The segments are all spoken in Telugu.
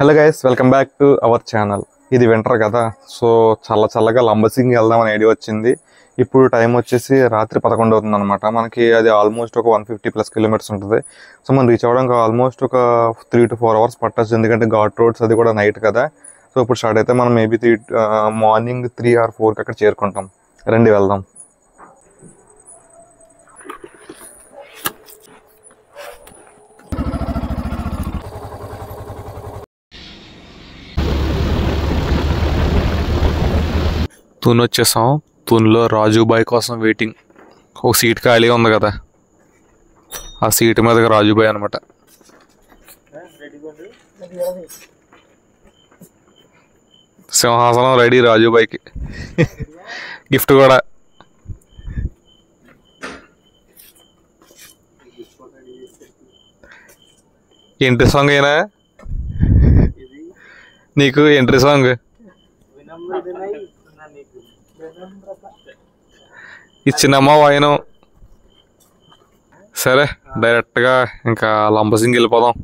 Hello guys, welcome back to our channel. ఇది వింటర్ కదా, సో చల్లగా లంబసింగి వెళ్దామని ఐడియా వచ్చింది. ఇప్పుడు టైం వచ్చేసి రాత్రి 11 అవుతుంది అనమాట. మనకి అది ఆల్మోస్ట్ ఒక 150+ కిలోమీటర్స్ ఉంటుంది. సో మనం రీచ్ అవ్వడానికి ఆల్మోస్ట్ ఒక 3 to 4 అవర్స్ పట్టచ్చు, ఎందుకంటే ఘాట్ రోడ్స్ అది కూడా నైట్ కదా. సో ఇప్పుడు స్టార్ట్ అయితే మనం మేబీ మార్నింగ్ 3 or 4కి అక్కడ చేరుకుంటాం. రండి వెళ్దాం. తూన్ వచ్చేసాం. తూన్లో రాజుబాయ్ కోసం వెయిటింగ్. ఒక సీట్ ఖాళీగా ఉంది కదా, ఆ సీట్ మీదకి రాజుబాయ్ అనమాట. సింహాసనం రెడీ రాజుబాయ్కి. గిఫ్ట్ కూడా. ఎంట్రీ సాంగ్ అయినా నీకు ఎంట్రీ సాంగ్ ఇచ్చినమ్మా వాయినం. సరే డైరెక్ట్గా ఇంకా లంబసింగి వెళ్ళిపోదాం.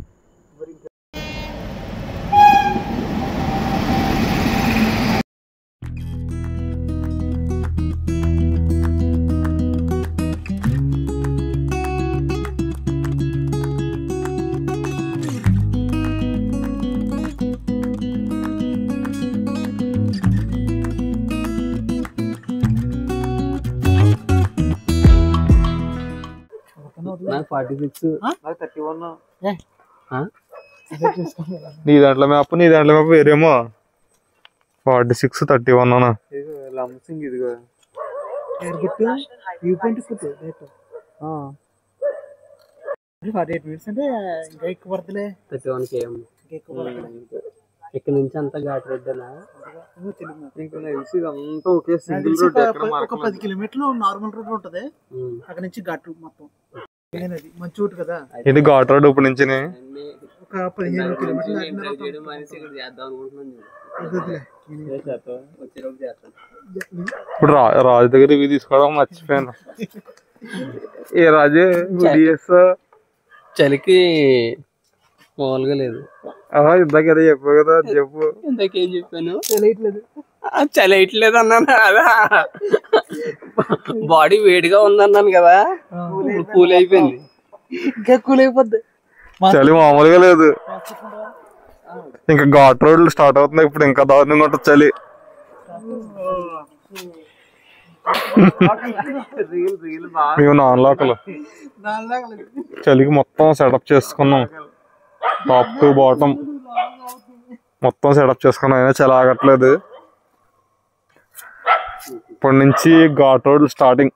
నీ దాంట్లో మ్యాప్ వేరేమో. 46, 31 లంబసింగ్ ఇదిగో ఇక్కడ నుంచి అంతా ఘాట్ రోడ్ అలా అంతా ఒకే సింగిల్ రోడ్. ఒక 10 కిలోమీటర్లు నార్మల్ రోడ్ ఉంటది, అక్కడ నుంచి ఘాట్ రోడ్ మొత్తం మంచి రోడ్ కదా. ఇది ఘాట్ రోడ్. ఇప్పుడు నుంచి ఒక 15 కిలోమీటర్లు ఇప్పుడు రాజు దగ్గర ఇవి తీసుకోవడం మర్చిపోయాను. ఏ రాజు చలికి మామూలుగా లేదు. ఇందాక అదే చెప్పావు కదా, చెప్పు. ఇందాకేం చెప్పాను? చలియట్లేదు అన్నాను. అదా బాడీ వేడిగా ఉందన్నాను కదా, కూల్ అయిపోయింది. ఇంకా కూల్ అయిపోద్ది. చలి మామూలుగా లేదు. ఇంకా ఘాట్ రోడ్లు స్టార్ట్ అవుతుంది. ఇప్పుడు ఇంకా దారుణంగా ఉంటుంది చలి. మేము నాన్ లోకల్ చలికి మొత్తం సెటప్ చేసుకున్నాం. టాప్ టు బాటమ్ మొత్తం సెటప్ చేసుకున్నాం, అయినా చలి ఆగట్లేదు. ఇప్పటి నుంచి ఘాట్ రోడ్లు స్టార్టింగ్.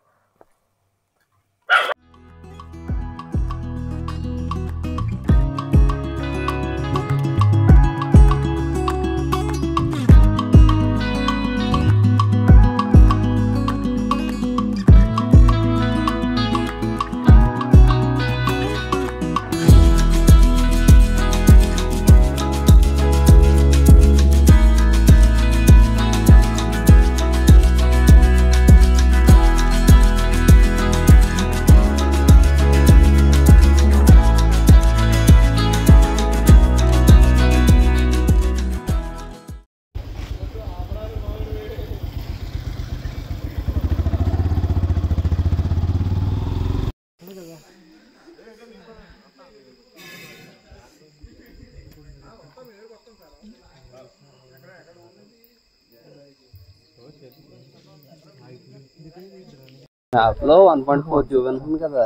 యాప్లో 1.4 చూపించింది కదా.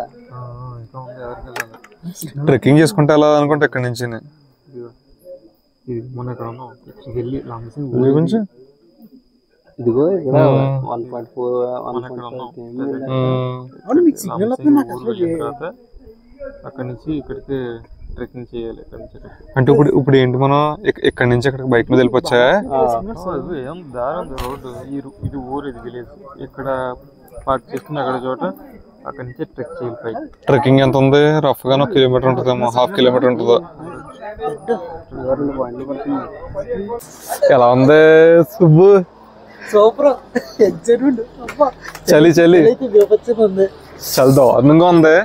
ట్రెక్కింగ్ చేసుకుంటే ఎలా అనుకుంటే ఇక్కడ నుంచి ఇదిగో ఇక్కడ 1.4 అక్కడ నుంచి ఇక్కడికి ట్రెక్కింగ్ చేయాలి. అంటే ఇప్పుడు ఏంటి, మనం ఇక్కడ నుంచి అక్కడికి బైక్ మీద వెళ్ళిపోవచ్చా? ఏం దారి ఉంది రోడ్డు. ఇది ఊరు, ఇది విలేజ్. ఇక్కడ పార్క్ చేసుకుని అక్కడ చోట అక్కడ నుంచి ట్రెక్ చేయాలి. ట్రెక్కింగ్ ఎంత ఉంది? రఫ్ గా 1 కిలోమీటర్ ఉంటుందేమో, 1/2 కిలోమీటర్ ఉంటుందో. ఎలా ఉంది సుబ్బు? సూపర్. చలి చలి చాలా దారుణంగా ఉంది.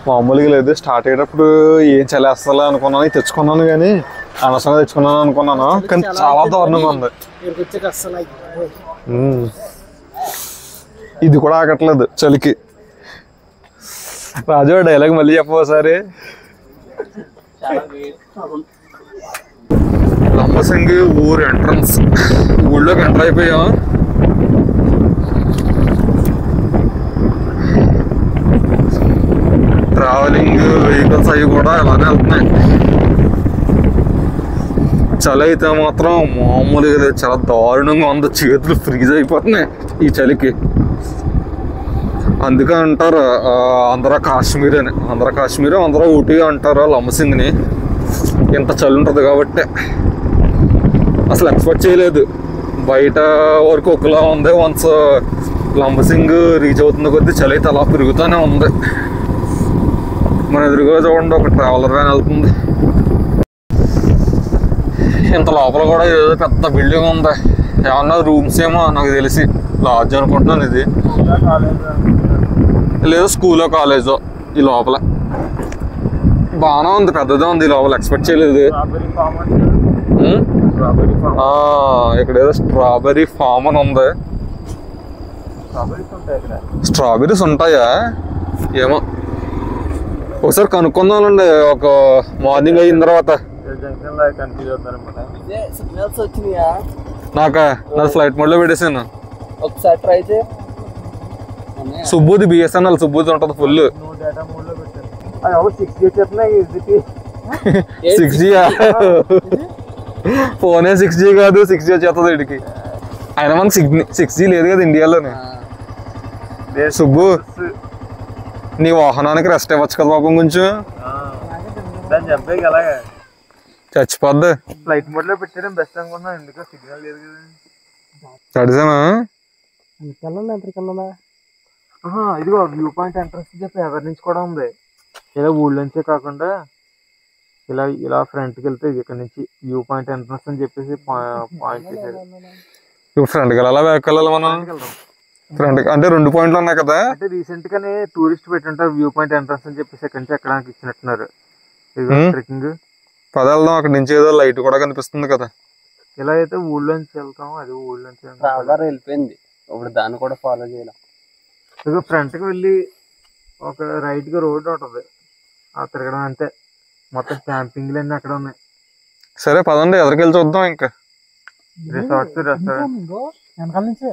మామూలుగా లేదు. స్టార్ట్ అయ్యేటప్పుడు ఏం చలేస్తా అనుకున్నాను, తెచ్చుకున్నాను కానీ అనవసరంగా తెచ్చుకున్నాను అనుకున్నాను, కానీ చాలా దారుణంగా ఉంది. ఇది కూడా ఆగట్లేదు చలికి. రాజు డైలాగ్ మళ్ళీ చెప్పోసారి. లంబసింగి ఊరు ఎంట్రన్స్, ఊళ్ళోకి ఎంటర్ అయిపోయాం. ట్రావెలింగ్ వెహికల్స్ అవి కూడా ఇలానే వెళ్తున్నాయి. చలి అయితే మాత్రం మామూలుగా లేదు, చాలా దారుణంగా ఉంది. చేతులు ఫ్రీజ్ అయిపోతున్నాయి ఈ చలికి. అందుకే అంటారు ఆంధ్ర కాశ్మీర్ అని. ఆంధ్ర కాశ్మీర్, ఆంధ్ర ఊటీ అంటారు లంబసింగిని. ఇంత చలి ఉంటుంది కాబట్టి. అసలు ఎక్స్పెక్ట్ చేయలేదు. బయట వరకు ఒకలా ఉంది, వన్స్ లంబసింగ్ రీచ్ అవుతున్న కొద్దీ చలి అయితే అలా పెరుగుతూనే ఉంది. మన ఎదురుగా చూడండి ఒక ట్రావెలర్ వ్యాన్ వెళ్తుంది. ఇంత లోపల కూడా ఏదో పెద్ద బిల్డింగ్ ఉంది. ఏమన్నా రూమ్స్ ఏమో నాకు తెలిసి, లాడ్జ్ అనుకుంటున్నాను ఇది. లేదు స్కూలో కాలేజో. ఈ లోపల బాగానే ఉంది, పెద్దదే ఉంది ఈ లోపల. ఎక్స్పెక్ట్ చేయలేదు. ఇక్కడ ఏదో స్ట్రాబెర్రీ ఫామ్ అని ఉంది. స్ట్రాబెర్రీస్ ఉంటాయా ఏమో, ఒకసారి కనుక్కుందామండి ఒక మార్నింగ్ అయిన తర్వాత. నాకా నా ఫ్లైట్ మోడ్ లో పెట్టేసాను. ఒకసారి ట్రై చేయి. సుబ్బుది బిఎస్ఎన్ఎల్, సుబ్బుది ఉంటుంది ఫుల్. 6G ఫోనే 6G కాదు, 6G వచ్చేస్తుంది వీడికి. అయినా మనకి 6G లేదు కదా ఇండియాలోనే. సుబ్బు నీ వాహనానికి రెస్ట్ ఇవ్వచ్చు కదా పాపం కొంచెం. చచ్చిపోద్ది. ఫ్లైట్ మోడ్ లో పెట్టడం బెస్ట్ అనుకున్నా, ఎందుకో సిగ్నల్ లేదు కదా. తడిసానా ఇదిగో వ్యూ పాయింట్ ఎంట్రన్స్ చెప్పి ఎవరి నుంచి కూడా ఉంది. ఇలా ఊళ్ళోంచే కాకుండా ఇలా ఇలా ఫ్రంట్కి వెళ్తే ఇక్కడ నుంచి వ్యూ పాయింట్ ఎంట్రన్స్ అని చెప్పేసి పాయింట్ చేశారు. ఇప్పుడు ఫ్రంట్కి వెళ్ళాలా బ్యాక్ వెళ్ళాలి మనం? ఫ్రంట్ అంటే 2 పాయింట్లు ఉన్నాయి కదా. అంటే రీసెంట్ గానే టూరిస్ట్ పెట్టుంటారు వ్యూ పాయింట్ ఎంట్రన్స్ అని చెప్పేసి ఎక్కడి నుంచి ఎక్కడానికి ఇచ్చినట్టున్నారు. ట్రెక్కింగ్ పద వెళ్దాం. అక్కడ నుంచి ఏదో లైట్ కూడా కనిపిస్తుంది కదా. ఇలా అయితే ఊళ్ళోంచి వెళ్తాం, అది ఊళ్ళోంచి వెళ్ళిపోయింది. ఇప్పుడు దాన్ని కూడా ఫాలో చేయాలి. ఇదిగో ఫ్రంట్కి వెళ్ళి ఒక రైట్ గా రోడ్ ఉంటుంది, ఆ తిరగడం అంతే. మొత్తం క్యాంపింగ్లు అన్నీ అక్కడ ఉన్నాయి. సరే పదండి ఎదరికి వెళ్ళి చూద్దాం. ఇంకా రిసార్ట్స్, రెస్టారెంట్ వెనకాల నుంచే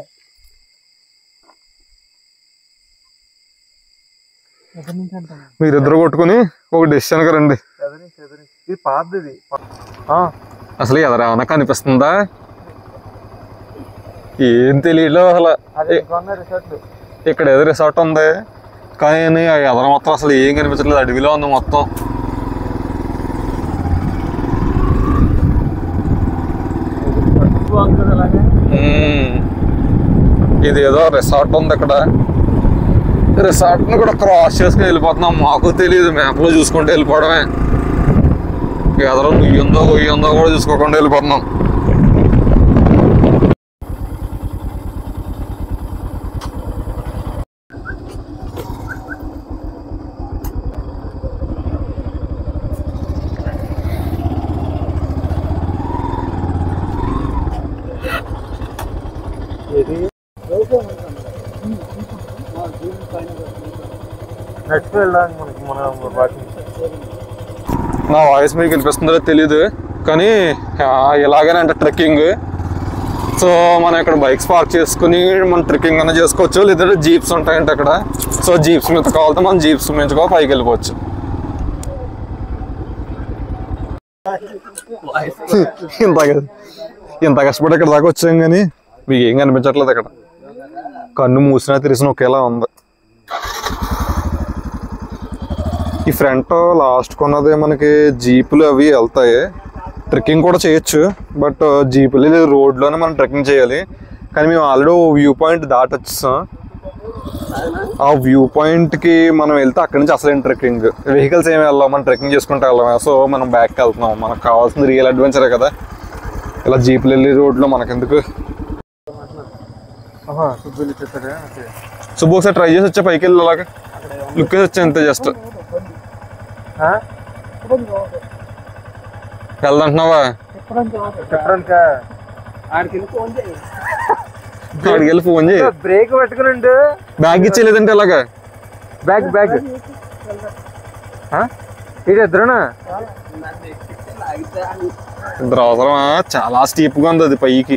మీరిద్దరు కొట్టుకుని ఒక డెసిషన్కి రండి. ఇది పాతది. అసలు ఎదరేమన్నా కనిపిస్తుందా? ఏం తెలియదు అసలు. ఇక్కడ ఏదో రిసార్ట్ ఉంది కానీ ఎదర మొత్తం అసలు ఏం కనిపించట్లేదు, అడవిలో ఉంది మొత్తం. ఇది ఏదో రిసార్ట్ ఉంది ఇక్కడ. రిసార్ట్ ని కూడా క్రాస్ చేసుకుని వెళ్ళిపోతున్నాం. మాకు తెలియదు, మ్యాప్ లో చూసుకుంటూ వెళ్ళిపోవడమే. ఎదరో నుయ్యిందో గొయ్యిందో కూడా చూసుకోకుండా వెళ్ళిపోతున్నాం. నా వాయిస్ మీకు వినిపిస్తుందో తెలియదు కానీ ఇలాగనే అంటే ట్రెక్కింగ్. సో మనం ఇక్కడ బైక్స్ పార్క్ చేసుకుని మనం ట్రెక్కింగ్ అన్న చేసుకోవచ్చు, లేదంటే జీప్స్ ఉంటాయంటే అక్కడ. సో జీప్స్ మీద కావాలంటే మనం జీప్స్ మించుకో పైకి వెళ్ళిపోవచ్చు. ఇంత కష్టపడి ఇక్కడ దాకా వచ్చాం కానీ మీకు ఏం కనిపించట్లేదు. ఇక్కడ కన్ను మూసినా తెరిసిన ఒకేలా ఉంది. ఈ ఫ్రంట్ లాస్ట్ కొన్నది మనకి జీపులు అవి వెళ్తాయి. ట్రెక్కింగ్ కూడా చేయొచ్చు, బట్ జీపులు రోడ్లోనే మనం ట్రెక్కింగ్ చేయాలి. కానీ మేము ఆల్రెడీ వ్యూ పాయింట్ దాటొచ్చాం. ఆ వ్యూ పాయింట్కి మనం వెళ్తే అక్కడి నుంచి అసలు ట్రెక్కింగ్ వెహికల్స్ ఏమి వెళ్ళాం, మనం ట్రెక్కింగ్ చేసుకుంటూ వెళ్ళాం. సో మనం బ్యాక్కి వెళ్తున్నాం. మనకు కావాల్సింది రియల్ అడ్వెంచరే కదా. ఇలా జీపులు వెళ్ళి రోడ్లో మనకెందుకు. సుబ్బు ఒకసారి ట్రై చేసి వచ్చా పైకి వెళ్ళి అలాగా లుక్ వేసి వచ్చా అంతే. జస్ట్ వెళ్దంటున్నావా? ఆడికి వెళ్ళి ఫోన్ చేయి. బ్రేక్ పెట్టుకుని బ్యాగ్ ఇచ్చేలేదంటే ఎలాగా? బ్యాగ్ ఇది ఇద్దరునా? ఇద్దరు అవసరమా? చాలా స్టీప్ గా ఉంది అది పైకి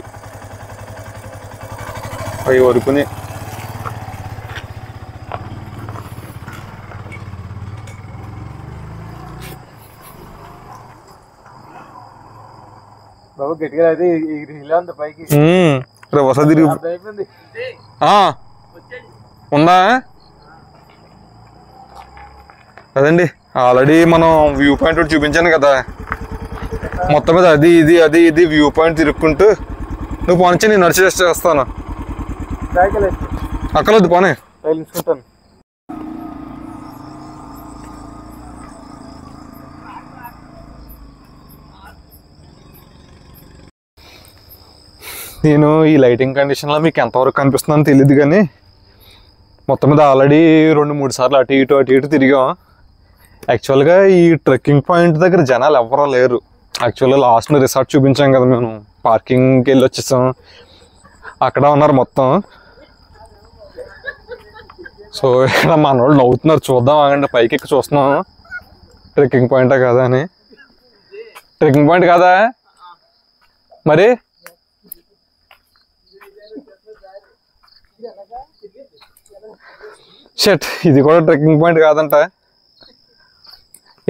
పై వరకుని. బాబు గట్టిగా అయితే ఇలా ఉంది పైకి. వస తిరిగి ఉందా? అదండి ఆల్రెడీ మనం వ్యూ పాయింట్ ఒకటి చూపించాను కదా, మొత్తం మీద అది ఇది వ్యూ పాయింట్ తిరుక్కుంటూ నువ్వు పోనిచ్చి నేను నడిచి చేస్తాను. అక్కర్లేదు పోనీ. నేను ఈ లైటింగ్ కండిషన్లో మీకు ఎంతవరకు కనిపిస్తుందని తెలియదు కానీ మొత్తం మీద ఆల్రెడీ 2-3 సార్లు అటు ఇటు తిరిగాం. యాక్చువల్గా ఈ ట్రెక్కింగ్ పాయింట్ దగ్గర జనాలు ఎవరో లేరు. యాక్చువల్గా లాస్ట్ రిసార్ట్ చూపించాం కదా, మేము పార్కింగ్కి వెళ్ళి వచ్చేసాం, అక్కడ ఉన్నారు మొత్తం. సో ఇక్కడ మన వాళ్ళు నవ్వుతున్నారు, చూద్దాం ఆగండి పైకి ఎక్కి చూస్తున్నాం ట్రెక్కింగ్ పాయింటా కదా అని. ట్రెక్కింగ్ పాయింట్ కాదా మరి? షట్, ఇది కూడా ట్రెక్కింగ్ పాయింట్ కాదంట.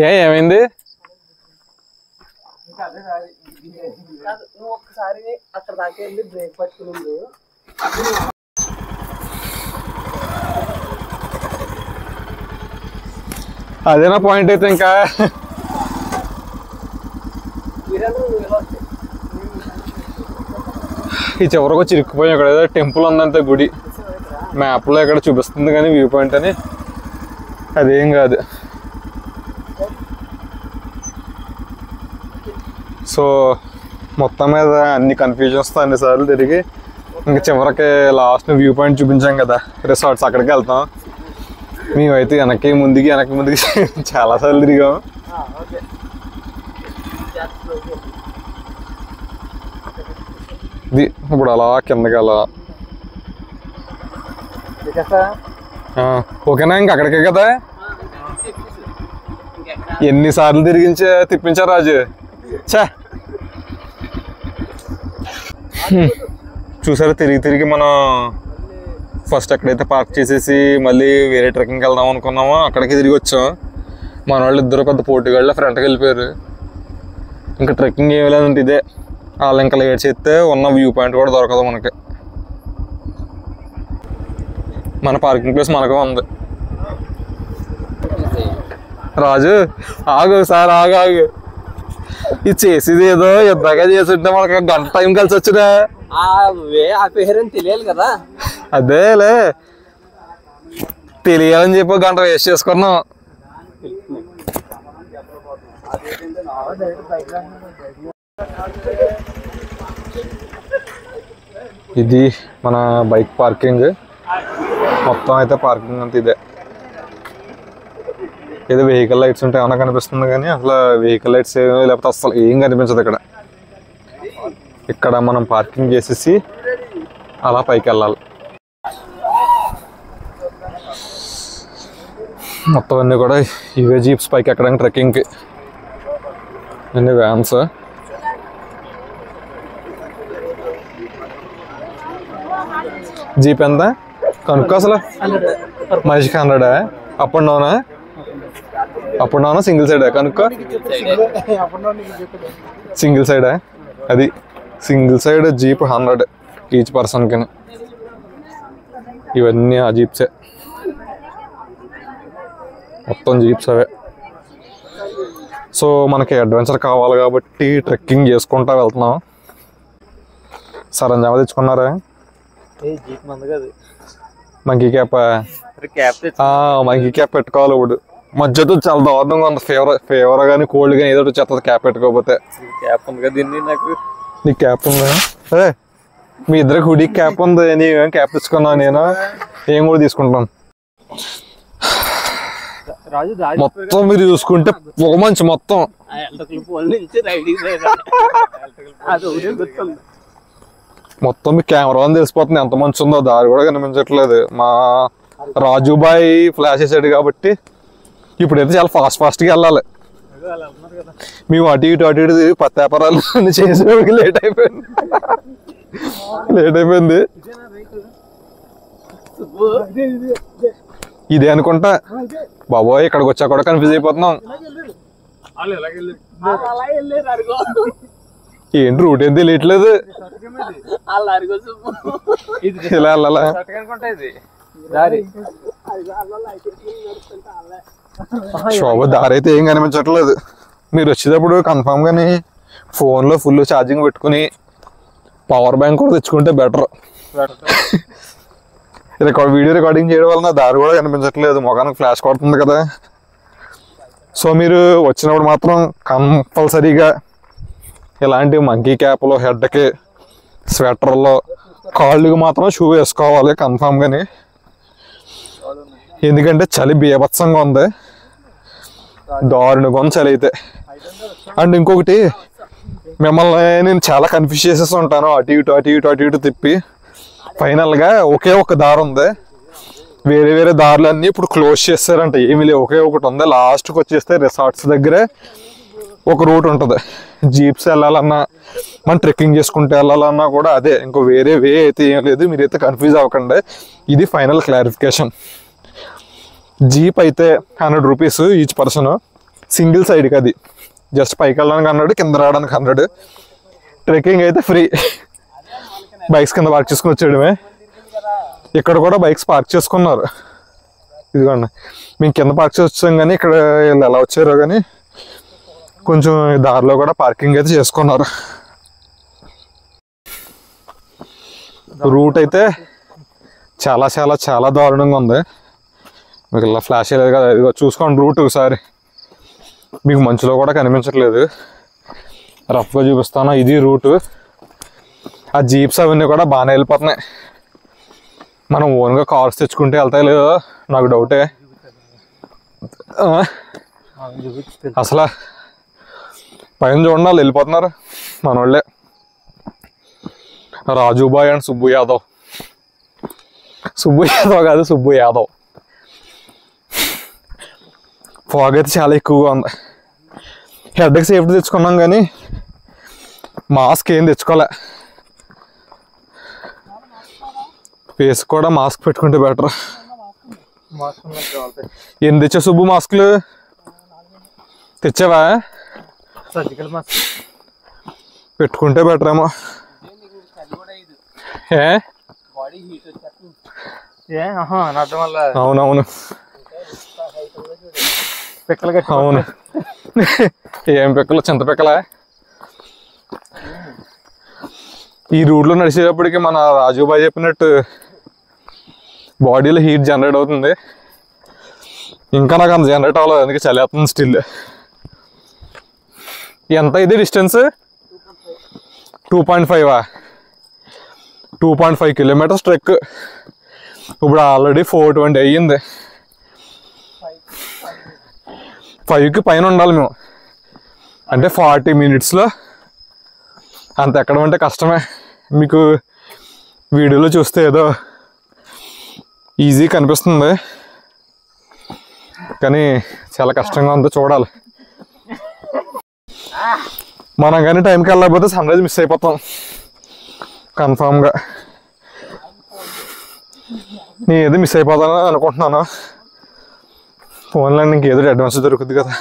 ఏమైంది? అదేనా పాయింట్ అయితే? ఇంకా ఈ చివరికి వచ్చి ఇరుక్కుపోయాం. ఇక్కడ ఏదో టెంపుల్ ఉందంతే, గుడి మ్యాప్లో ఇక్కడ చూపిస్తుంది కానీ వ్యూ పాయింట్ అని అదేం కాదు. సో మొత్తం మీద అన్ని కన్ఫ్యూజన్స్తో అన్నిసార్లు తిరిగి ఇంకా చివరికి లాస్ట్ వ్యూ పాయింట్ చూపించాం కదా రిసార్ట్స్, అక్కడికి వెళ్తాం. మేమైతే వెనక్కి ముందుకి చాలాసార్లు తిరిగాం. ఇది ఇప్పుడు అలా కిందకి అలా ఓకేనా? ఇంక అక్కడికే కదా. ఎన్నిసార్లు తిప్పించారు రాజు. చా చూసారా, తిరిగి మనం ఫస్ట్ ఎక్కడైతే పార్క్ చేసేసి మళ్ళీ వేరే ట్రెక్కింగ్కి వెళ్దాం అనుకున్నామో అక్కడికి తిరిగి వచ్చాం. మన వాళ్ళు ఇద్దరు పెద్ద పోటీగాళ్ళ ఫ్రంట్కి వెళ్ళిపోయారు. ఇంకా ట్రెక్కింగ్ ఏమి లేదంటే ఇదే, వాళ్ళు ఇంకా లేట్ చేస్తే ఉన్న వ్యూ పాయింట్ కూడా దొరకదు మనకి. మన పార్కింగ్ ప్లేస్ మనకు ఉంది. రాజు ఆగు సార్, ఆగు. ఇది చేసేది ఏదో యుద్ధంగా చేస్తుంటే మనకు గంట టైం కలిసి వచ్చినా తెలియాలి కదా. అదేలే, తెలియాలని చెప్పి గంట వేస్ట్ చేసుకున్నాం. ఇది మన బైక్ పార్కింగ్. మొత్తం అయితే పార్కింగ్ అంతా ఇదే. ఏదో వెహికల్ లైట్స్ ఉంటే ఏమైనా కనిపిస్తుంది కానీ అసలు వెహికల్ లైట్స్ లేకపోతే అసలు ఏం కనిపించదు ఇక్కడ. ఇక్కడ మనం పార్కింగ్ చేసేసి అలా పైకి వెళ్ళాలి. మొత్తం అన్నీ కూడా ఇవే జీప్స్ పైకి ఎక్కడానికి ట్రెక్కింగ్కి. అన్ని వ్యాన్స్. జీప్ ఎంత కనుక్కో అసలు? మనిషికి 100. అప్ అండ్ డౌనా? అప్ అండ్ డౌనా సింగిల్ సైడా కనుక్కో? సింగిల్ సైడా? అది సింగిల్ సైడ్ జీప్ 100 ఈచ్ పర్సన్కి. ఇవన్నీ ఆ జీప్సే, మొత్తం జీప్స్ అవే. సో మనకి అడ్వెంచర్ కావాలి కాబట్టి ట్రెక్కింగ్ చేసుకుంటా వెళ్తున్నాం. సరంజామా తెచ్చుకున్నారా? Monkey cap. మంకీ క్యాప్ పెట్టుకోవాలి. ఇప్పుడు మధ్యతో చాలా దారుణంగా ఉంది. ఫీవర్ కానీ కోల్డ్ కానీ ఏదో చెత్త క్యాప్ పెట్టుకోకపోతే. క్యాప్ ఉంది కదా దీన్ని నాకు. నీకు క్యాప్ ఉందా? అదే మీ ఇద్దరికి హుడీకి క్యాప్ ఉంది, నీవేం క్యాప్ తెచ్చుకున్నావు, నేను ఏం కూడా తీసుకుంటాను. రాజు దారి మొత్తం మీరు చూసుకుంటే పొగ మంచు మొత్తం. మొత్తం మీ కెమెరా అని తెలిసిపోతుంది ఎంత మంచి ఉందో. దారి కూడా కనిపించట్లేదు. మా రాజుబాయ్ ఫ్లాష్ వేసాడు కాబట్టి ఇప్పుడైతే చాలా ఫాస్ట్గా వెళ్ళాలి. మేము అటు ఇటు పత్తాపరాలు చేసేవాడికి లేట్ అయిపోయింది. ఇదే అనుకుంటా బాబోయ్. ఇక్కడికి వచ్చా కూడా కన్ఫ్యూజ్ అయిపోతున్నాం. ఏంటి రూట్ ఏం తెలియట్లేదు. ఇలా వెళ్ళాలా? శోభ దారి అయితే ఏం కనిపించట్లేదు. మీరు వచ్చేటప్పుడు కన్ఫామ్ గానీ ఫోన్లో ఫుల్ ఛార్జింగ్ పెట్టుకుని పవర్ బ్యాంక్ కూడా తెచ్చుకుంటే బెటర్. వీడియో రికార్డింగ్ చేయడం వలన దారి కూడా కనిపించట్లేదు. మొఖానికి ఫ్లాష్ కొడుతుంది కదా. సో మీరు వచ్చినప్పుడు మాత్రం కంపల్సరీగా ఇలాంటి మంకీ క్యాప్లో, హెడ్కి, స్వెటర్లో, కాళ్ళకి మాత్రం షూ వేసుకోవాలి కన్ఫామ్గాని. ఎందుకంటే చలి బీభత్సంగా ఉంది. దారుణంగా ఉంది చలి అయితే. అండ్ ఇంకొకటి, మిమ్మల్ని నేను చాలా కన్ఫ్యూజ్ చేసేసి ఉంటాను. అటు ఇటు తిప్పి ఫైనల్గా ఒకే ఒక దారి ఉంది. వేరే వేరే దారులన్నీ ఇప్పుడు క్లోజ్ చేస్తారంట. ఏమీ లేవు, ఒకే ఒకటి ఉంది. లాస్ట్కి వచ్చేస్తే రిసార్ట్స్ దగ్గరే ఒక రూట్ ఉంటుంది. జీప్స్ వెళ్ళాలన్నా, మనం ట్రెక్కింగ్ చేసుకుంటూ వెళ్ళాలన్నా కూడా అదే. ఇంకో వేరే వే అయితే ఏం లేదు. మీరైతే కన్ఫ్యూజ్ అవ్వకండి. ఇది ఫైనల్ క్లారిఫికేషన్. జీప్ అయితే 100 రూపీస్ ఈచ్ పర్సన్, సింగిల్ సైడ్కి. అది జస్ట్ పైకి వెళ్ళడానికి 100, కింద రావడానికి 100. ట్రెక్కింగ్ అయితే ఫ్రీ. బైక్స్ కింద పార్క్ చేసుకుని వచ్చేయడమే. ఇక్కడ కూడా బైక్స్ పార్క్ చేసుకున్నారు. ఇదిగోండి, మేము కింద పార్క్ చేసి వచ్చాం. కానీ ఇక్కడ వీళ్ళు ఎలా వచ్చారో కానీ కొంచెం దారిలో కూడా పార్కింగ్ అయితే చేసుకున్నారు. రూట్ అయితే చాలా చాలా చాలా దారుణంగా ఉంది. మీకు ఇలా ఫ్లాష్ అయ్యేది కదా, ఇదిగో చూసుకోండి రూట్ ఒకసారి. మీకు మంచులో కూడా కనిపించట్లేదు. రఫ్గా చూపిస్తాను. ఇది రూటు. ఆ జీప్స్ అవన్నీ కూడా బాగానే వెళ్ళిపోతున్నాయి. మనం ఓన్గా కార్స్ తెచ్చుకుంటే వెళ్తాయి లేదో నాకు డౌటే. అసలు పైన చూడండి, వాళ్ళు వెళ్ళిపోతున్నారు మన వాళ్ళే. రాజుబాయ్ అండ్ సుబ్బు యాదవ్. సుబ్బు యాదవ్ కాదు, సుబ్బు యాదవ్. ఫాగ్ అయితే చాలా ఎక్కువగా ఉంది. హెడ్కి సేఫ్టీ తెచ్చుకున్నాం కానీ మాస్క్ ఏం తెచ్చుకోలే. ఫేస్ కూడా మాస్క్ పెట్టుకుంటే బెటర్. ఏం తెచ్చా సుబ్బు? మాస్కులు తెచ్చావా? సర్జికల్ మాస్క్ పెట్టుకుంటే బెటర్ ఏమో. అర్థం వల్ల. అవునవును, పిక్కలు. అవును. ఏం పిక్కలు? చింత పిక్కలా? ఈ రూట్లో నడిచేటప్పటికి మన రాజుబాయ్ చెప్పినట్టు బాడీలో హీట్ జనరేట్ అవుతుంది. ఇంకా నాకు అంత జనరేట్ అవ్వలేదు, అందుకే చలేస్తుంది స్టిల్. ఎంత ఇది డిస్టెన్స్? 2.5. 2.5 kilometres trek. ఇప్పుడు ఆల్రెడీ 420 అయ్యింది. 5కి పైన ఉండాలి మేము. అంటే 40 మినిట్స్లో అంత ఎక్కడం అంటే కష్టమే. మీకు వీడియోలో చూస్తే ఏదో ఈజీ కనిపిస్తుంది కానీ చాలా కష్టంగా ఉందో చూడాలి. మనం కానీ టైంకి వెళ్ళకపోతే సన్ రైజ్ మిస్ అయిపోతాం కన్ఫామ్గా. నేను ఏదో మిస్ అయిపోతానని అనుకుంటున్నాను. ఫోన్లో ఇంకేదో అడ్వాన్స్ దొరుకుద్ది కదా.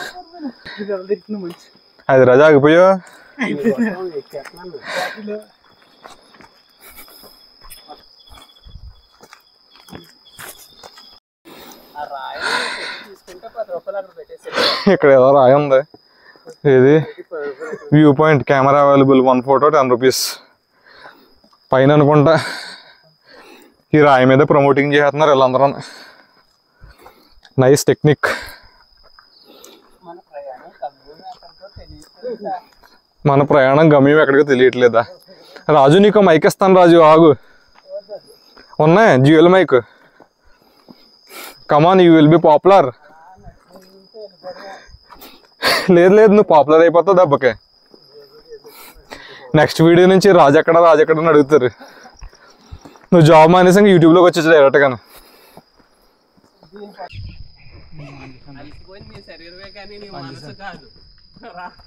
అది రజా ఆగిపోయా. ఇక్కడ ఏదో రాయి ఉంది. ఇది view point, camera available, 1 photo 10 rupees. పైన అనుకుంటా ఈ రాయి మీద ప్రమోటింగ్ చేస్తున్నారు వీళ్ళందరూ. Nice technique. మన ప్రయాణం గమ్యం ఎక్కడికో తెలియట్లేదా? రాజు నీకు మైక్ ఇస్తాను. రాజు ఆగు, ఉన్నాయి dual mic. Come on, you will be popular. లేదు లేదు, నువ్వు పాపులర్ అయిపోతావు దెబ్బకే. నెక్స్ట్ వీడియో నుంచి రాజెక్కడ అని అడుగుతారు. నువ్వు జాబ్ మానేసి ఇంకా యూట్యూబ్లోకి వచ్చేసి డైరెక్ట్గానే.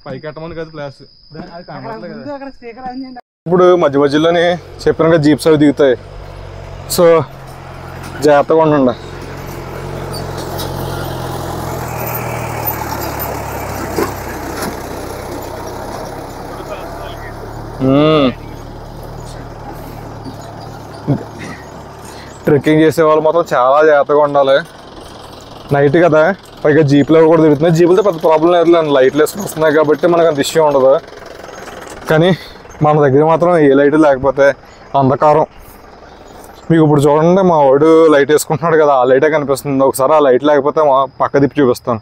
పైకి కట్టమని కాదు ప్లాస్. ఇప్పుడు మధ్య మధ్యలోనే చెప్పినాక జీప్స్ అవి దిగుతాయి, సో జాగ్రత్తగా ఉండండి. ట్రెక్కింగ్ చేసే వాళ్ళు మాత్రం చాలా జాగ్రత్తగా ఉండాలి. నైట్ కదా, పైగా జీప్లో కూడా తిరుగుతున్నాయి. జీపులతో పెద్ద ప్రాబ్లం లేదు, లైట్లు వేసుకుని వస్తున్నాయి కాబట్టి మనకు అంత ఇష్యూ ఉండదు. కానీ మన దగ్గర మాత్రం ఏ లైట్ లేకపోతే అంధకారం. మీకు ఇప్పుడు చూడండి, మా వాడు లైట్ వేసుకుంటున్నాడు కదా, ఆ లైటే కనిపిస్తుంది. ఒకసారి ఆ లైట్ లేకపోతే పక్క తిప్పి చూపిస్తాను.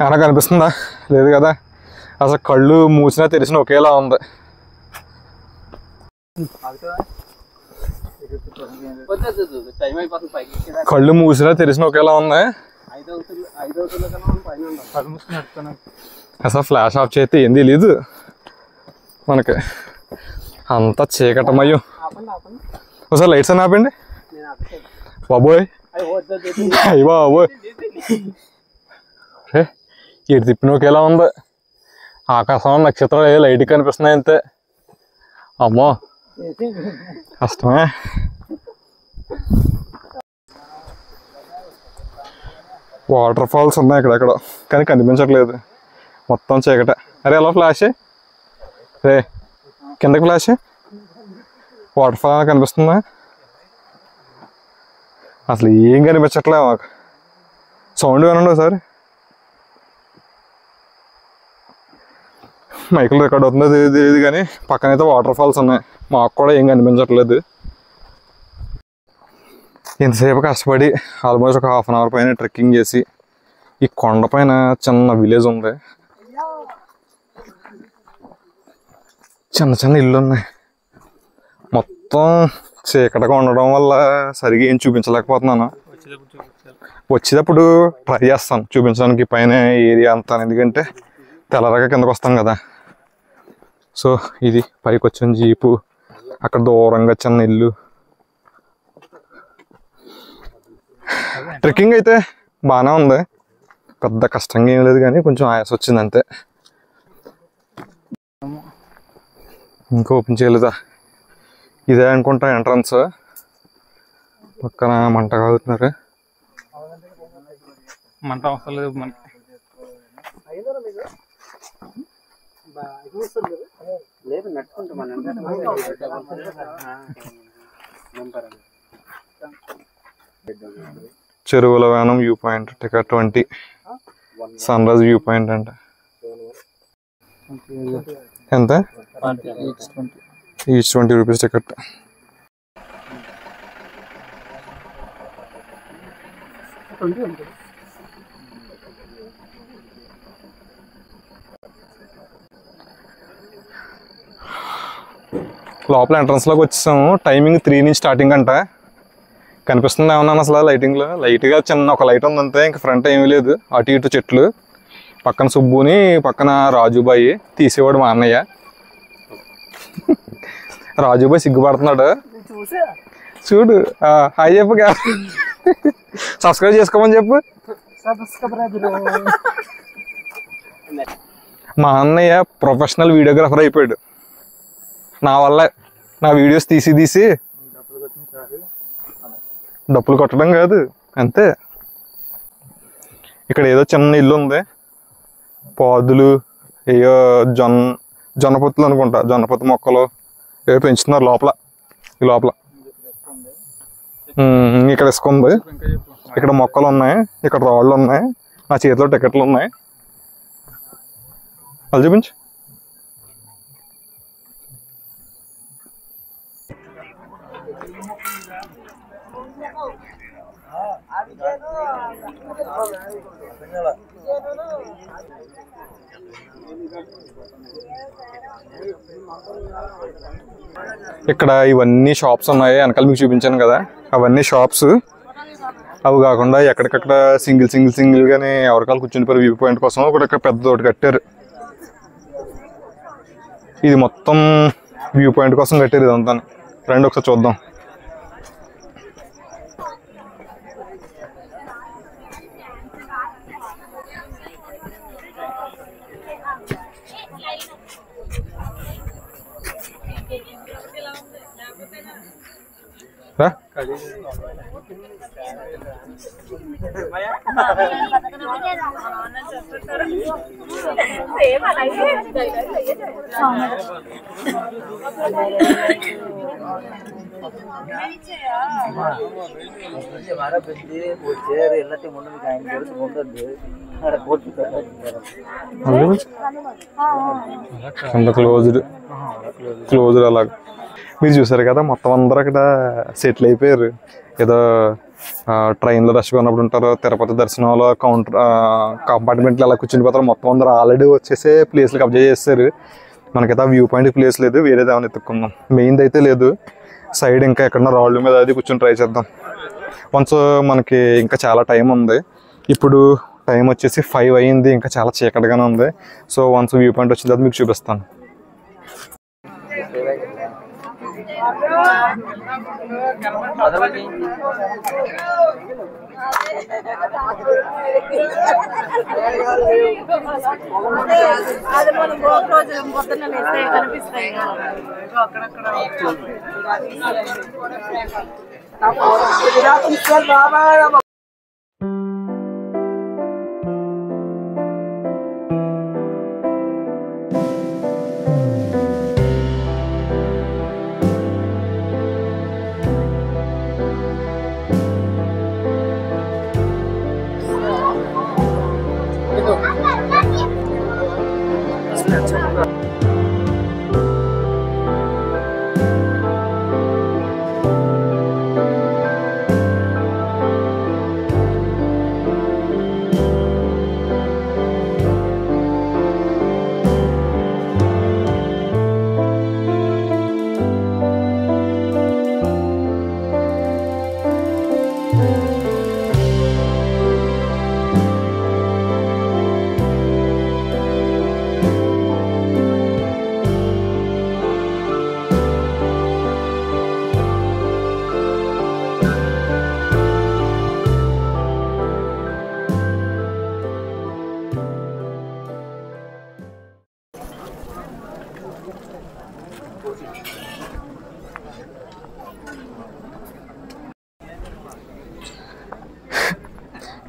ఏమైనా కనిపిస్తుందా? లేదు కదా. అసలు కళ్ళు మూసినా తెరిసిన ఒకేలా ఉంది. కళ్ళు మూసినా తెరిసిన ఒకేలా ఉంది. అసలు ఫ్లాష్ ఆఫ్ చేస్తే ఏం తెలియదు మనకి, అంతా చీకటమయ్యం. ఒకసారి లైట్స్ అని ఆపండి బాబోయ్. అయ్యి బాబోయ్, ఇటు తిప్పిన ఒకేలా ఉంది. ఆకాశంలో నక్షత్రాలు ఏ లైట్ కనిపిస్తున్నాయి అంతే. అమ్మో కష్టమే. వాటర్ ఫాల్స్ ఉన్నాయి ఇక్కడెక్కడ, కానీ కనిపించట్లేదు, మొత్తం చీకట. అరే ఎలా ఫ్లాష్ రే, కిందకి ఫ్లాష్. వాటర్ ఫాల్ కనిపిస్తుందా? అసలు ఏం కనిపించట్లే మాకు. సౌండ్ వినండి ఒకసారి. మైకులు రికార్డ్ అవుతుందో తెలియదు కానీ పక్కనైతే వాటర్ ఫాల్స్ ఉన్నాయి. మాకు కూడా ఏం కనిపించట్లేదు. ఇంతసేపు కష్టపడి ఆల్మోస్ట్ ఒక హాఫ్ అన్ అవర్ పైన ట్రెక్కింగ్ చేసి ఈ కొండ పైన చిన్న విలేజ్ ఉంది. చిన్న చిన్న ఇల్లు ఉన్నాయి. మొత్తం చీకటిగా ఉండడం వల్ల సరిగా ఏం చూపించలేకపోతున్నాను. వచ్చేటప్పుడు ట్రై చేస్తాను చూపించడానికి పైన ఏరియా అంతా, ఎందుకంటే తెల్లరగా కిందకు వస్తాం కదా. సో ఇది పైకి వచ్చిన జీపు, అక్కడ దూరంగా చిన్న ఇల్లు. ట్రెక్కింగ్ అయితే బాగానే ఉంది, పెద్ద కష్టంగా ఏం లేదు, కానీ కొంచెం ఆయాస వచ్చింది అంతే. ఇంకా ఓపెన్ చేయలేదా? ఇదే అనుకుంటా ఎంట్రన్స్. పక్కన మంట కాగుతున్నారు. మంట అవసరం లేదు మనకి. చెరువుల వేనం view point ticket 20. Sunrise view point అంట. ఎంత? Each 20 rupees ticket. లోపల ఎంట్రన్స్ లోకి వచ్చేసాము. టైమింగ్ 3 నుంచి స్టార్టింగ్ అంట. కనిపిస్తుంది ఏమన్నా అసలు లైటింగ్లో? లైట్గా చిన్న ఒక లైట్ ఉంది అంతే, ఇంకా ఫ్రంట్ ఏమీ లేదు. అటు ఇటు చెట్లు, పక్కన సుబ్బుని, పక్కన రాజుబాయి. తీసేవాడు మా అన్నయ్య. రాజుబాయి సిగ్గుపడుతున్నాడు. చూడు, హాయ్ చెప్పు, సబ్స్క్రైబ్ చేసుకోమని చెప్పు. మా అన్నయ్య ప్రొఫెషనల్ వీడియోగ్రాఫర్ అయిపోయాడు నా వల్ల. నా వీడియోస్ తీసి డప్పులు కొట్టడం కాదు అంతే. ఇక్కడ ఏదో చిన్న ఇల్లు ఉంది, పాదులు, ఏయో జొన్న పొత్తులు అనుకుంటా, జొన్న పొత్తు మొక్కలు ఏవో పెంచుతున్నారు లోపల. ఈ లోపల ఇక్కడ ఇసుక ఉంది, ఇక్కడ మొక్కలు ఉన్నాయి, ఇక్కడ రాళ్ళు ఉన్నాయి, నా చేతిలో టికెట్లు ఉన్నాయి. అది చూపించు. ఇక్కడ ఇవన్నీ షాప్స్ ఉన్నాయి, వెనకాల మీకు చూపించాను కదా, అవన్నీ షాప్స్. అవి కాకుండా ఎక్కడికక్కడ సింగిల్గానే ఎవరికాలు కూర్చునిపోయారు వ్యూ పాయింట్ కోసం ఒకటి పెద్ద ఒకటి కట్టారు. ఇది మొత్తం వ్యూ పాయింట్ కోసం కట్టారు ఇదంతా. రండి ఒకసారి చూద్దాం. క్లోజ్డ్ అలాగ మీరు చూసారు కదా, మొత్తం అందరూ అక్కడ సెటిల్ అయిపోయారు. ఏదో ట్రైన్లో రష్గా ఉన్నప్పుడు ఉంటారు, తిరుపతి దర్శనంలో కంపార్ట్మెంట్లు అలా కూర్చుని పోతారు. మొత్తం అందరూ ఆల్రెడీ వచ్చేసే ప్లేస్లు కబ్జా చేస్తారు. మనకైతే ఆ వ్యూ పాయింట్ ప్లేస్ లేదు, వేరేది ఏమైనా ఎత్తుక్కుందాం. మెయిన్ది అయితే లేదు. సైడ్ ఇంకా ఎక్కడన్నా రాళ్ళ మీద అది కూర్చొని ట్రై చేద్దాం. వన్స్ మనకి ఇంకా చాలా టైం ఉంది. ఇప్పుడు టైం వచ్చేసి 5 అయింది, ఇంకా చాలా చీకటిగానే ఉంది. సో వన్స్ వ్యూ పాయింట్ వచ్చిన తర్వాత మీకు చూపిస్తాను. అది మనం రోజు పొద్దున్న లేస్తే కనిపిస్తాయి అక్కడక్కడ.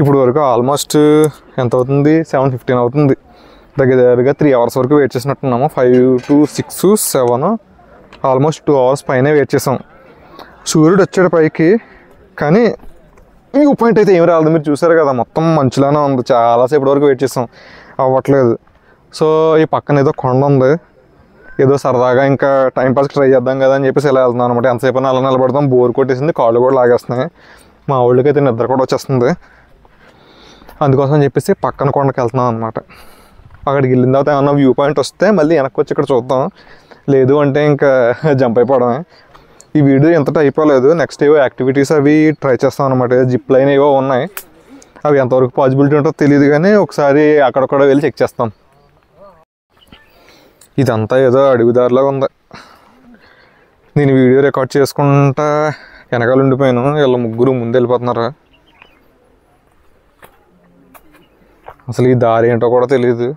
ఇప్పుడు వరకు ఆల్మోస్ట్ ఎంత అవుతుంది, 7:15 అవుతుంది. దగ్గరగా 3 అవర్స్ వరకు వెయిట్ చేసినట్టున్నాము. 5 to 6, 7 ఆల్మోస్ట్ 2 అవర్స్ పైన వెయిట్ చేసాం. సూర్యుడు వచ్చాడు పైకి, కానీ వ్యూ పాయింట్ అయితే ఏమి రాలేదు. మీరు చూసారు కదా, మొత్తం మంచులానే ఉంది. చాలాసేపటి వరకు వెయిట్ చేసాం, అవ్వట్లేదు. సో ఈ పక్కన ఏదో కొండ ఉంది, ఏదో సరదాగా ఇంకా టైంపాస్కి ట్రై చేద్దాం కదా అని చెప్పేసి ఇలా వెళ్తున్నాం అనమాట. ఎంతసేపు అలా నిలబడతాం, బోర్ కొట్టేసింది, కాళ్ళు కూడా లాగేస్తున్నాయి. మా ఊళ్ళకైతే నిద్ర కూడా వచ్చేస్తుంది. అందుకోసం అని చెప్పేసి పక్కన కొండకి వెళ్తున్నాం అనమాట. అక్కడికి వెళ్ళిన తర్వాత ఏమన్నా వ్యూ పాయింట్ వస్తే మళ్ళీ వెనక్కి వచ్చి ఇక్కడ చూద్దాం, లేదు అంటే ఇంకా జంప్ అయిపోవడమే. ఈ వీడియో ఎంతటా అయిపోలేదు. నెక్స్ట్ ఏవో యాక్టివిటీస్ అవి ట్రై చేస్తాం అనమాట. జిప్ లైన్ ఏవో ఉన్నాయి, అవి ఎంతవరకు పాసిబిలిటీ ఉంటుందో తెలియదు, కానీ ఒకసారి అక్కడ కూడా వెళ్ళి చెక్ చేస్తాం. ఇదంతా ఏదో అడుగుదారిలో ఉంది. నేను వీడియో రికార్డ్ చేసుకుంటా వెనకాల ఉండిపోయాను. వీళ్ళ ముగ్గురు ముందు వెళ్ళిపోతున్నారు. అసలు ఈ దారి ఏంటో కూడా తెలియదు,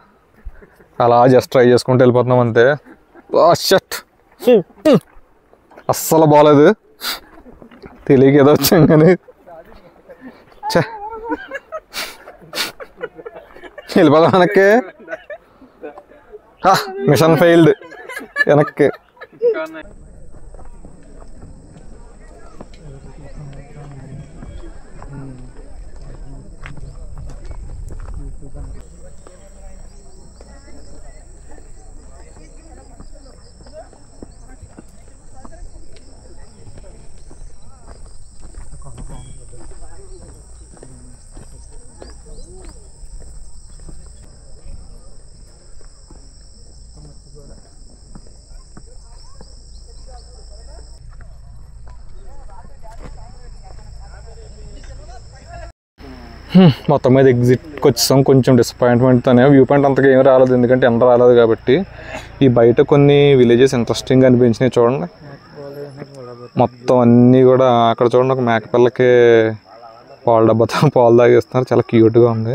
అలా జస్ట్ ట్రై చేసుకుంటూ వెళ్ళిపోతున్నాం అంతే. షట్, అస్సలు బాగాలేదు, తెలియక ఏదో వచ్చాం కానీ వెళ్ళిపోదాం వెనక్కి. మిషన్ ఫెయిల్డ్, వెనక్కి. మొత్తం మీద ఎగ్జిట్కి వచ్చాం. కొంచెం డిసప్పాయింట్మెంట్తోనే, వ్యూ పాయింట్ అంతగా ఏం రాలేదు ఎందుకంటే ఎండ రాలేదు కాబట్టి. ఈ బయట కొన్ని విలేజెస్ ఇంట్రెస్టింగ్గా అనిపించినాయి చూడండి. మొత్తం అన్నీ కూడా అక్కడ చూడండి, ఒక మేకపిల్లకి పాల డబ్బాతో పాలు తాగేస్తున్నారు, చాలా క్యూట్గా ఉంది.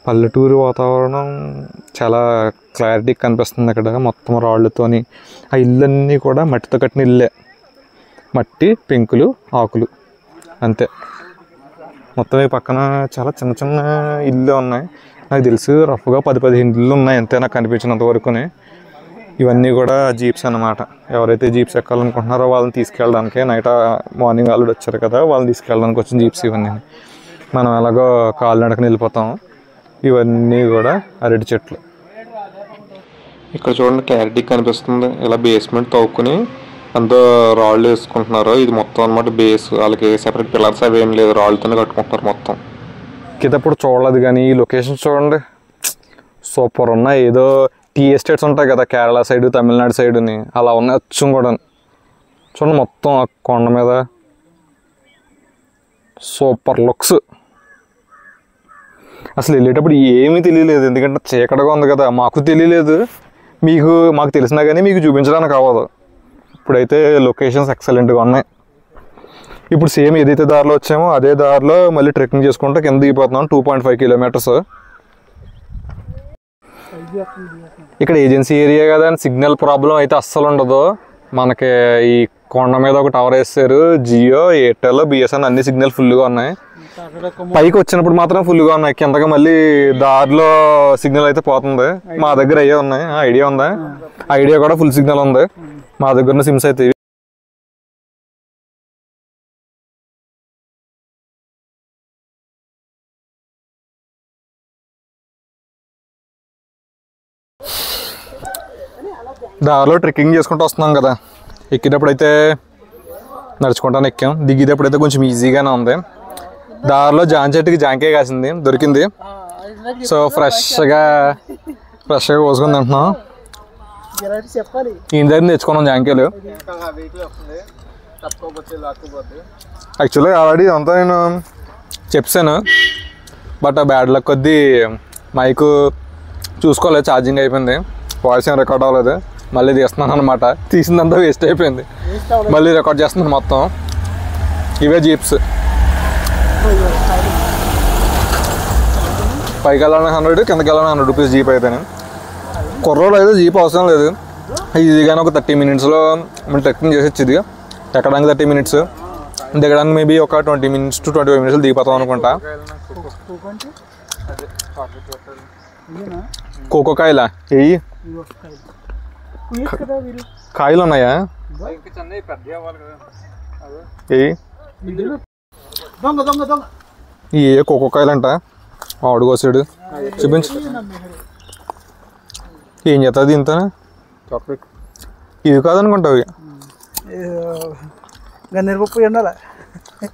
పల్లెటూరు వాతావరణం చాలా క్లారిటీ కనిపిస్తుంది అక్కడ. మొత్తం రాళ్ళతోని ఆ ఇళ్ళన్నీ కూడా మట్టితో కట్టిన ఇల్లే, మట్టి పెంకులు ఆకులు అంతే. మొత్తం ఈ పక్కన చాలా చిన్న చిన్న ఇల్లు ఉన్నాయి. నాకు తెలుసు రఫ్గా 10-15 ఇళ్ళు ఉన్నాయి అంతే నాకు కనిపించినంత వరకునే. ఇవన్నీ కూడా జీప్స్ అన్నమాట. ఎవరైతే జీప్స్ ఎక్కాలనుకుంటున్నారో వాళ్ళని తీసుకెళ్ళడానికి, నైట్ మార్నింగ్ ఆల్రెడీ వచ్చారు కదా, వాళ్ళని తీసుకెళ్ళడానికి వచ్చిన జీప్స్ ఇవన్నీ. మనం ఎలాగో కాలినడకని వెళ్ళిపోతాం. ఇవన్నీ కూడా అరటి చెట్లు. ఇక్కడ చూడండి క్లారిటీ కనిపిస్తుంది. ఇలా బేస్మెంట్ తవ్వుకుని అంతా రాళ్ళు వేసుకుంటున్నారు. ఇది మొత్తం అనమాట బేస్. వాళ్ళకి సెపరేట్ పిల్లర్స్ అవి ఏం లేదు, రాళ్ళతోనే కట్టుకుంటున్నారు మొత్తం. కిందప్పుడు చూడలేదు కానీ ఈ లొకేషన్ చూడండి సూపర్ ఉన్నాయి. ఏదో టీ ఎస్టేట్స్ ఉంటాయి కదా కేరళ సైడ్ తమిళనాడు సైడ్ని, అలా ఉన్నాయి అచ్చం కూడా. చూడండి మొత్తం ఆ కొండ మీద సూపర్ లుక్స్. అసలు వెళ్ళేటప్పుడు ఏమీ తెలియలేదు ఎందుకంటే చీకటిగా ఉంది కదా, మాకు తెలియలేదు. మాకు తెలిసినా కానీ మీకు చూపించడానికి అవ్వదు. ఇప్పుడైతే లొకేషన్స్ ఎక్సలెంట్గా ఉన్నాయి. ఇప్పుడు సేమ్ ఏదైతే దారిలో వచ్చామో అదే దారిలో మళ్ళీ ట్రెక్కింగ్ చేసుకుంటూ కింద దిగిపోతున్నాం. 2.5 కిలోమీటర్స్. ఇక్కడ ఏజెన్సీ ఏరియా కదా అని సిగ్నల్ ప్రాబ్లం అయితే అస్సలు ఉండదు. మనకి ఈ కొండ మీద ఒక టవర్ వేస్తారు, జియో, ఎయిర్టెల్, బిఎస్ఎన్ అన్ని సిగ్నల్ ఫుల్గా ఉన్నాయి. పైకి వచ్చినప్పుడు మాత్రం ఫుల్గా ఉన్నాయి, కిందకి మళ్ళీ దారిలో సిగ్నల్ అయితే పోతుంది. మా దగ్గర అయ్యే ఉన్నాయి. ఐడియా ఉందా? ఐడియా కూడా ఫుల్ సిగ్నల్ ఉంది. మా దగ్గర సిమ్స్ అయితే ఇవి. దారిలో ట్రెక్కింగ్ చేసుకుంటూ వస్తున్నాం కదా, ఎక్కేటప్పుడు అయితే నడుచుకుంటాను ఎక్కాం, దిగేటప్పుడు అయితే కొంచెం ఈజీగానే ఉంది. దారిలో జామ చెట్టుకి జాంకాయ కాసింది, దొరికింది. సో ఫ్రెష్గా కోసుకొని తింటున్నాం. ఈయన దగ్గర తెచ్చుకున్నాం జాంకాయలు. యాక్చువల్గా ఆల్రెడీ అంతా నేను చెప్పాను, బట్ బ్యాడ్ లక్ కొద్దీ మైక్ చూసుకోలేదు, ఛార్జింగ్ అయిపోయింది, వాయిస్ ఏం రికార్డ్ అవ్వలేదు. మళ్ళీ తీస్తున్నాను అనమాట. తీసిందంతా వేస్ట్ అయిపోయింది, మళ్ళీ రికార్డ్ చేస్తున్నాను మొత్తం. ఇవే జీప్స్. పైకి వెళ్ళాలని 100, కిందకి వెళ్ళాలని 100 రూపీస్ జీప్ అయితేనే. కుర్రోళ్ళు అయితే జీప్ అవసరం లేదు, ఈజీగానే ఒక 30 మినిట్స్లో మనం ట్రెక్కింగ్ చేసి వచ్చేది. ఎక్కడానికి 30 మినిట్స్, దిగడానికి మేబీ ఒక 20 మినిట్స్ to 25 మినిట్స్లో దిగిపోతాం అనుకుంటా. కోకో కాయలా? ఏయి కాయలు ఉన్నాయా? ఏ కోకో కాయలంట ఆవిడ కోసాడు. చూపించు ఏం చేస్తుంది ఇంత చాక్లెట్. ఇవి కాదనుకుంటావు,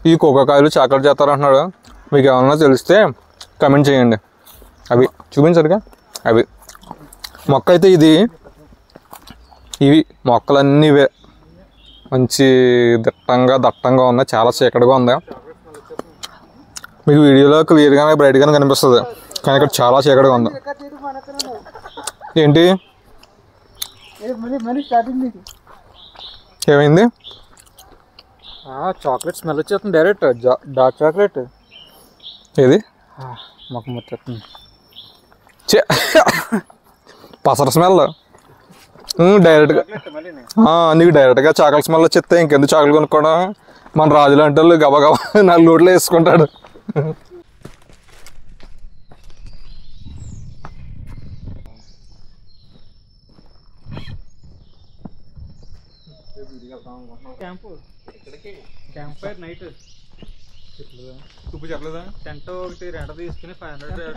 ఈ కోకో కాయలు చాక్లెట్ చేస్తారంటున్నాడు. మీకు ఏమన్నా తెలిస్తే కమెంట్ చేయండి. అవి చూపించరుగా, అవి మొక్క అయితే ఇది. ఇవి మొక్కలన్నీ ఇవే, మంచి దట్టంగా ఉన్నాయి, చాలా చీకటిగా ఉంది. మీకు వీడియోలో క్లియర్గానే బ్రైట్గానే కనిపిస్తుంది, కానీ ఇక్కడ చాలా చీకటిగా ఉంది. ఏంటి ఏమైంది? చాక్లెట్ స్మెల్ వచ్చేస్తుంది డైరెక్ట్, డార్క్ చాక్లెట్. ఏది మాకు మొత్తం పసర స్మెల్ డైరెక్ట్గా. నీకు డైరెక్ట్గా చాక్లెట్ స్మెల్ వచ్చేస్తే ఇంకెందుకు చాక్లెట్ కొనుక్కోవడం. మన రాజులు అంటే వాళ్ళు గబగబా 4 లోట్లు వేసుకుంటాడు. క్యాంప్ ఫైర్ నైట్ చెప్పలేదా? టెంట్ ఒకటి రెంట్ తీసుకుని 500.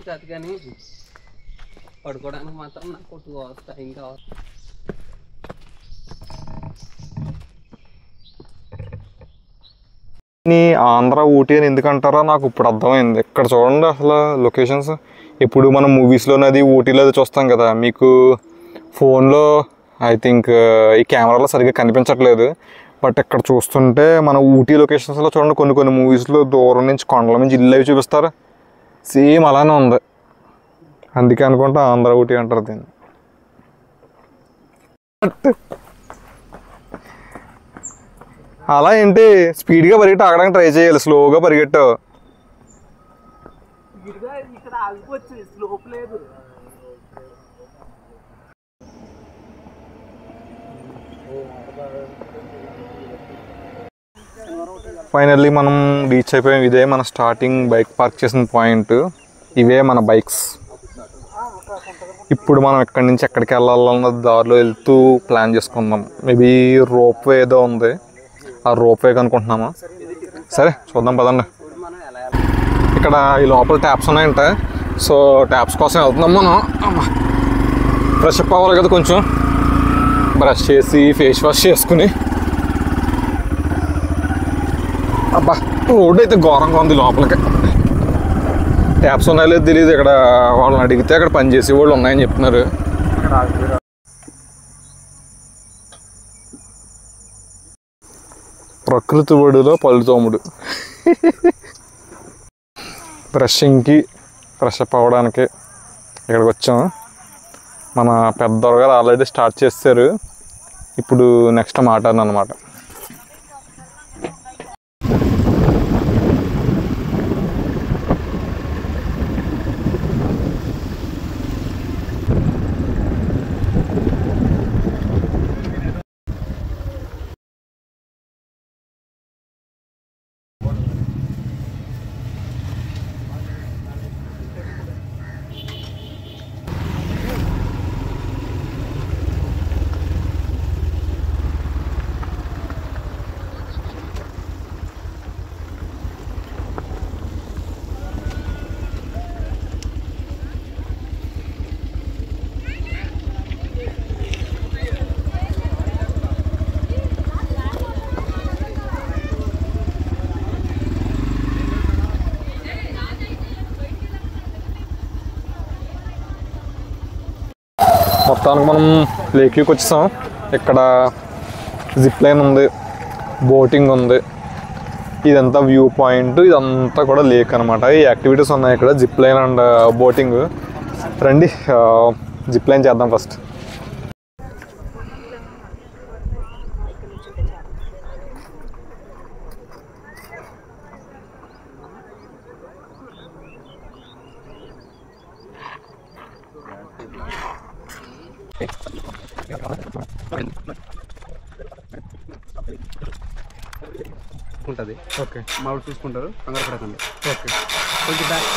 కాదు కానీ పడుకోవడానికి మాత్రం నాకు 2 hours టైం కావాలి. ఆంధ్ర ఊటీ అని ఎందుకంటారో నాకు ఇప్పుడు అర్థమైంది. ఇక్కడ చూడండి అసలు లొకేషన్స్. ఎప్పుడు మనం మూవీస్లోనే అది ఊటీలో అది చూస్తాం కదా, మీకు ఫోన్లో ఐ థింక్ ఈ కెమెరాలో సరిగ్గా కనిపించట్లేదు. బట్ ఇక్కడ చూస్తుంటే మన ఊటీ లొకేషన్స్లో చూడండి, కొన్ని కొన్ని మూవీస్లో దూరం నుంచి కొండల నుంచి ఇల్లు అవి చూపిస్తారు, సేమ్ అలానే ఉంది. అందుకే అనుకుంటా ఆంధ్ర ఊటీ అంటారు దీన్ని. అలా ఏంటి స్పీడ్గా పరిగెట్టి ఆగడానికి ట్రై చేయాలి, స్లోగా పరిగెట్టావు. ఇక్కడ ఆగిపోవచ్చు, స్లోప్ లేదు. ఫైనల్లీ మనం రీచ్ అయిపోయాం. ఇదే మన స్టార్టింగ్ బైక్ పార్క్ చేసిన పాయింట్. ఇవే మన బైక్స్. ఇప్పుడు మనం ఎక్కడి నుంచి ఎక్కడికి వెళ్ళాలన్న దారిలో వెళ్తూ ప్లాన్ చేసుకుందాం. మేబీ రోప్వే ఏదో ఉంది, ఆ రోప్వే అనుకుంటున్నామా? సరే చూద్దాం పదండి. ఇక్కడ ఈ లోపల ట్యాప్స్ ఉన్నాయంట, సో ట్యాప్స్ కోసం వెళ్తున్నాం మనం. ఫ్రెష్ అప్ అవ్వాలి కదా, కొంచెం బ్రష్ చేసి ఫేస్ వాష్ చేసుకుని. అబ్బా రోడ్డు అయితే ఘోరంగా ఉంది లోపలికి. ట్యాప్స్ ఉన్నాయో లేదు తెలియదు. ఇక్కడ వాళ్ళని అడిగితే అక్కడ పనిచేసే వాళ్ళు ఉన్నాయని చెప్తున్నారు. ప్రకృతి ఒడిలో పళ్ళు తోముడు. బ్రషింగ్కి ఫ్రెష్ అప్ అవ్వడానికి ఇక్కడికి వచ్చాం. మన పెద్దోరు గారు ఆల్రెడీ స్టార్ట్ చేశారు. ఇప్పుడు నెక్స్ట్ మాట్లాడను అనమాట. మొత్తానికి మనం లేక్ వ్యూకి వచ్చేసాం. ఇక్కడ జిప్ లైన్ ఉంది, బోటింగ్ ఉంది, ఇదంతా వ్యూ పాయింట్, ఇదంతా కూడా లేక్ అనమాట. ఈ యాక్టివిటీస్ ఉన్నాయి ఇక్కడ, జిప్ లైన్ అండ్ బోటింగ్. రండి జిప్ లైన్ చేద్దాం ఫస్ట్. ఉంటుంది. ఓకే, మామిడి చూసుకుంటారు, కంగారు పడకండి. ఓకే. కొంచెం బ్యాక్.